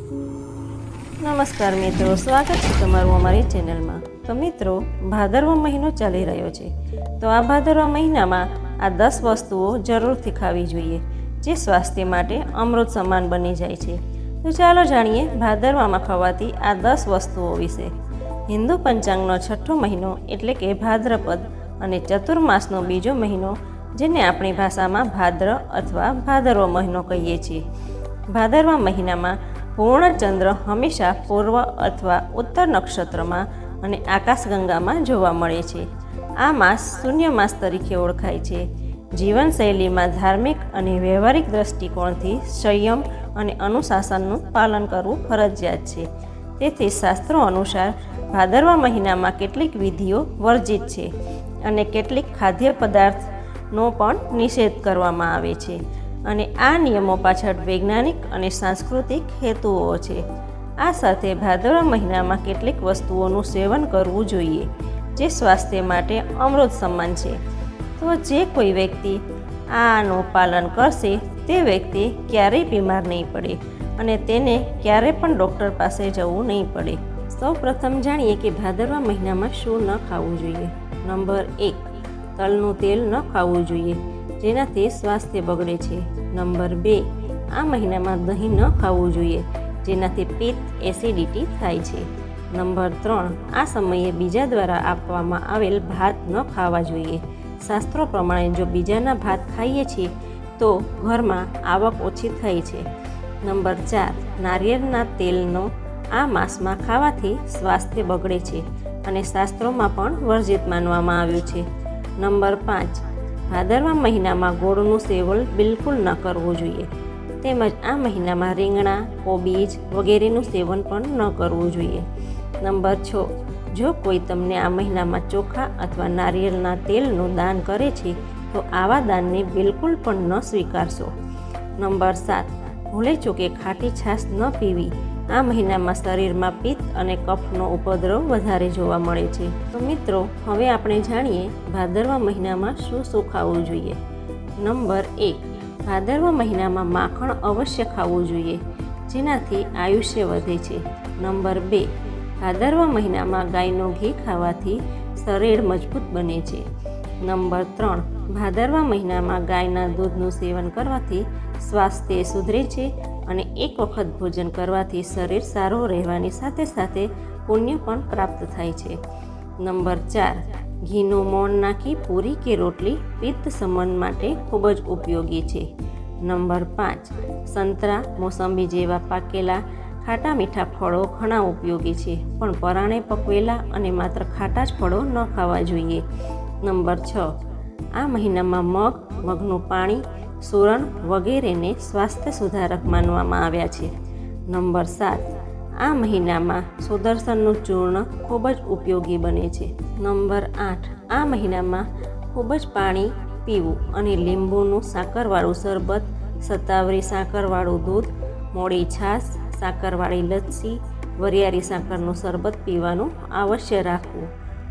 નમસ્કાર મિત્રો, સ્વાગત છે તમારું અમારી ચેનલમાં। તો મિત્રો, ભાદરવો મહિનો ચાલી રહ્યો છે, તો આ ભાદરવા મહિનામાં આ 10 વસ્તુઓ જરૂરથી ખાવી જોઈએ, જે સ્વાસ્થ્ય માટે અમૃત સમાન બની જાય છે। તો ચાલો જાણીએ ભાદરવામાં ખવાતી આ 10 વસ્તુઓ વિશે। હિન્દુ પંચાંગનો છઠ્ઠો મહિનો એટલે કે ભાદ્રપદ અને ચતુર્માસનો બીજો મહિનો, જેને આપણી ભાષામાં ભાદ્ર અથવા ભાદરવો મહિનો કહીએ છીએ। ભાદરવા મહિનામાં પૂર્ણચંદ્ર હંમેશા પૂર્વ અથવા ઉત્તર નક્ષત્રમાં અને આકાશગંગામાં જોવા મળે છે। આ માસ શૂન્ય માસ તરીકે ઓળખાય છે। જીવનશૈલીમાં ધાર્મિક અને વ્યવહારિક દ્રષ્ટિકોણથી સંયમ અને અનુશાસનનું પાલન કરવું ફરજિયાત છે। તેથી શાસ્ત્રો અનુસાર ભાદરવા મહિનામાં કેટલીક વિધિઓ વર્જિત છે અને કેટલીક ખાદ્ય પદાર્થનો પણ નિષેધ કરવામાં આવે છે, અને આ નિયમો પાછળ વૈજ્ઞાનિક અને સાંસ્કૃતિક હેતુઓ છે। આ સાથે ભાદરવા મહિનામાં કેટલીક વસ્તુઓનું સેવન કરવું જોઈએ, જે સ્વાસ્થ્ય માટે અમૃત સમાન છે। તો જે કોઈ વ્યક્તિ આનું પાલન કરશે તે વ્યક્તિ ક્યારેય બીમાર નહીં પડે અને તેને ક્યારેય પણ ડૉક્ટર પાસે જવું નહીં પડે। સૌ પ્રથમ જાણીએ કે ભાદરવા મહિનામાં શું ન ખાવું જોઈએ। નંબર 1, તલનું તેલ ન ખાવું જોઈએ, જેનાથી સ્વાસ્થ્ય બગડે છે। નંબર 2, આ મહિનામાં દહીં ન ખાવું જોઈએ, જેનાથી પિત્ત એસિડિટી થાય છે। નંબર 3, આ સમયે બીજા દ્વારા આપવામાં આવેલ ભાત ન ખાવા જોઈએ। શાસ્ત્રો પ્રમાણે જો બીજાના ભાત ખાઈએ છીએ તો ઘરમાં આવક ઓછી થાય છે। નંબર 4, નારિયેળના તેલનો આ માસમાં ખાવાથી સ્વાસ્થ્ય બગડે છે અને શાસ્ત્રોમાં પણ વર્જિત માનવામાં આવ્યું છે। નંબર 5, ભાદરવા મહિનામાં ગોળનું સેવન બિલકુલ ન કરવું જોઈએ, તેમજ આ મહિનામાં રીંગણા, કોબીજ વગેરેનું સેવન પણ ન કરવું જોઈએ। નંબર 6, જો કોઈ તમને આ મહિનામાં ચોખા અથવા નારિયેળના તેલનું દાન કરે છે તો આવા દાનને બિલકુલ પણ ન સ્વીકારશો। નંબર 7, ભૂલે ચૂકે ખાટી છાશ ન પીવી। આ મહિનામાં શરીરમાં પિત્ત અને કફનો ઉપદ્રવ વધારે જોવા મળે છે। તો મિત્રો, હવે આપણે જાણીએ ભાદરવા મહિનામાં શું શું ખાવું જોઈએ। નંબર 1, ભાદરવા મહિનામાં માખણ અવશ્ય ખાવું જોઈએ, જેનાથી આયુષ્ય વધે છે। નંબર 2, ભાદરવા મહિનામાં ગાયનું ઘી ખાવાથી શરીર મજબૂત બને છે। નંબર 3, ભાદરવા મહિનામાં ગાયના દૂધનું સેવન કરવાથી સ્વાસ્થ્ય સુધરે છે અને એક વખત ભોજન કરવાથી શરીર સારું રહેવાની સાથે સાથે પુણ્ય પણ પ્રાપ્ત થાય છે। નંબર 4, ઘીનું મોણ નાખી પૂરી કે રોટલી પિત્ત શમન માટે ખૂબ જ ઉપયોગી છે। નંબર 5, સંતરા, મોસંબી જેવા પાકેલા ખાટા મીઠા ફળો ઘણા ઉપયોગી છે, પણ પરાણે પકવેલા અને માત્ર ખાટા જ ફળો ન ખાવા જોઈએ। નંબર 6, આ મહિનામાં મગનું પાણી, સુરણ વગેરેને સ્વાસ્થ્ય સુધારક માનવામાં આવ્યા છે। નંબર 7, આ મહિનામાં સુદર્શનનું ચૂર્ણ ખૂબ જ ઉપયોગી બને છે। નંબર 8, આ મહિનામાં ખૂબ જ પાણી પીવું અને લીંબુનું સાકરવાળું શરબત, સત્તાવરી સાકરવાળું દૂધ, મોળી છાશ, સાકરવાળી લસ્સી, વરિયાળી સાકરનું શરબત પીવાનું અવશ્ય રાખવું।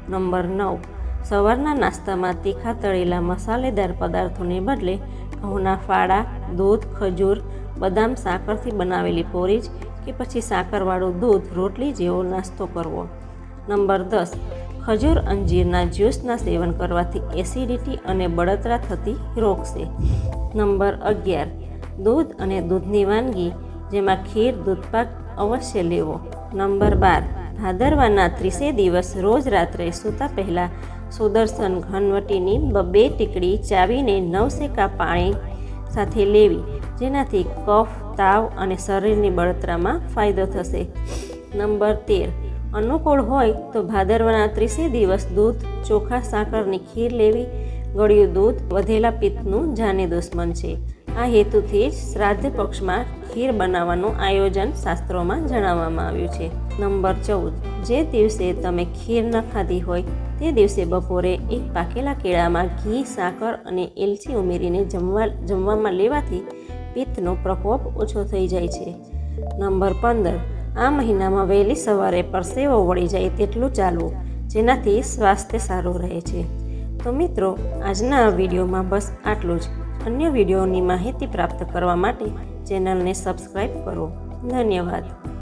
નંબર 9, સવારના નાસ્તામાં તીખા તળેલા મસાલેદાર પદાર્થોને બદલે ઘઉંના ફાડા, દૂધ, ખજૂર, બદામ, સાકરથી બનાવેલી પોરીજ કે પછી સાકરવાળું દૂધ, રોટલી જેવો નાસ્તો કરવો। નંબર 10, ખજૂર અંજીરના જ્યુસના સેવન કરવાથી એસિડિટી અને બળતરા થતી રોકશે। નંબર 11, દૂધ અને દૂધની વાનગી જેમાં ખીર, દૂધપાક અવશ્ય લેવો। નંબર 12, ભાદરવાના 30 દિવસ રોજ રાત્રે સૂતા પહેલાં સુદર્શન ઘનવટીની 2 ટીકડી ચાવીને 9 સેકા પાણી સાથે લેવી, જેનાથી કફ, તાવ અને શરીરની બળતરામાં ફાયદો થશે। નંબર 13, અનુકૂળ હોય તો ભાદરવાના 30 દિવસ દૂધ, ચોખા, સાકરની ખીર લેવી। ગળ્યું દૂધ વધેલા પિત્તનું જાને દુશ્મન છે। આ હેતુથી જ શ્રાદ્ધ પક્ષમાં ખીર બનાવવાનું આયોજન શાસ્ત્રોમાં જણાવવામાં આવ્યું છે। નંબર 14, જે દિવસે તમે ખીર ન ખાધી હોય તે દિવસે બપોરે એક પાકેલા કેળામાં ઘી, સાકર અને એલચી ઉમેરીને જમવામાં લેવાથી પિત્તનો પ્રકોપ ઓછો થઈ જાય છે। નંબર 15, આ મહિનામાં વહેલી સવારે પરસેવો વળી જાય તેટલું ચાલવું, જેનાથી સ્વાસ્થ્ય સારું રહે છે। તો મિત્રો, આજના આ વિડીયોમાં બસ આટલું જ। અન્ય વિડીયોની માહિતી પ્રાપ્ત કરવા માટે ચેનલને સબસ્ક્રાઈબ કરો। ધન્યવાદ.